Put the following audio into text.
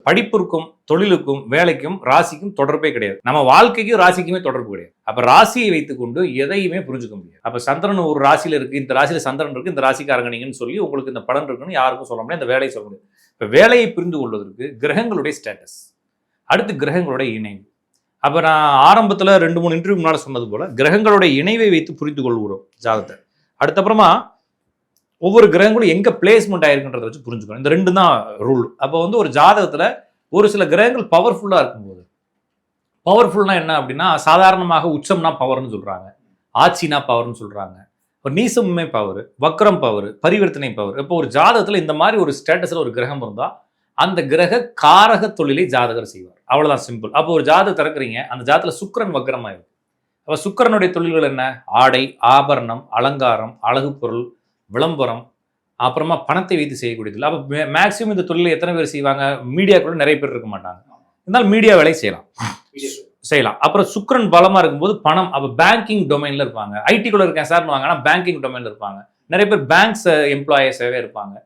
படிப்பிற்கும் தொழிலுக்கும் வேலைக்கும் ராசிக்கும் தொடர்பே கிடையாது. நம்ம வாழ்க்கைக்கும் ராசிக்குமே தொடர்பு கிடையாது. அப்ப ராசியை வைத்துக்கொண்டு எதையுமே புரிஞ்சுக்க முடியாது. அப்ப சந்திரன் ஒரு ராசியில இருக்கு, இந்த ராசியில சந்திரன் இருக்கு, இந்த ராசிக்காரங்க நீங்கன்னு சொல்லி உங்களுக்கு இந்த பலன் இருக்குன்னு யாருக்கும் சொல்ல முடியாது, இந்த வேலையை சொல்ல முடியாது. இப்ப வேலையை புரிந்து கொள்வதற்கு கிரகங்களுடைய ஸ்டேட்டஸ், அடுத்து கிரகங்களுடைய இணைவு. அப்ப நான் ஆரம்பத்துல 2-3 இன்டர்வியூ முன்னால சொன்னது போல கிரகங்களுடைய இணைவை வைத்து புரிந்து கொள்கிறோம் ஜாதகத்தை. அடுத்தப்புறமா ஒவ்வொரு கிரகங்களும் எங்க பிளேஸ்மெண்ட் ஆயிருக்குன்றதை வச்சு புரிஞ்சுக்கணும். இந்த 2 தான் ரூல். அப்போ ஒரு ஜாதகத்துல ஒரு சில கிரகங்கள் பவர்ஃபுல்லா இருக்கும்போது, பவர்ஃபுல்னா என்ன அப்படின்னா சாதாரணமாக உச்சம்னா பவர்னு சொல்றாங்க, ஆட்சினா பவர்னு சொல்றாங்க, ஒரு நீசமுமே பவர், வக்ரம் பவர், பரிவர்த்தனை பவர். இப்போ ஒரு ஜாதகத்துல இந்த மாதிரி ஒரு ஸ்டேட்டஸ்ல ஒரு கிரகம் இருந்தா அந்த கிரக காரக தொழிலை ஜாதகர் செய்வார். அவ்வளவுதான் சிம்பிள். அப்போ ஒரு ஜாதகம் திறக்கிறீங்க, அந்த ஜாதகத்துல சுக்கிரன் வக்ரமா இருக்கு. அப்ப சுக்கிரனுடைய தொழில்கள் என்ன? ஆடை, ஆபரணம், அலங்காரம், அழகு பொருள், விளம்பரம், அப்புறமா பணத்தை வைத்து செய்யக்கூடியது. அப்போ மேக்சிமம் இந்த தொழிலை எத்தனை பேர் செய்வாங்க? மீடியாக்குள்ள நிறைய பேர் இருக்க மாட்டாங்க. இருந்தாலும் மீடியா வேலை செய்யலாம். அப்புறம் சுக்கிரன் பலமா இருக்கும்போது பணம், அப்போ பேங்கிங் டொமைன்ல இருப்பாங்க. ஐடிக்குள்ள இருக்கேன் சார்னு வாங்க, ஆனால் பேங்கிங் டொமைன்ல இருப்பாங்க. நிறைய பேர் பேங்க்ஸ் எம்ப்ளாயஸாகவே இருப்பாங்க.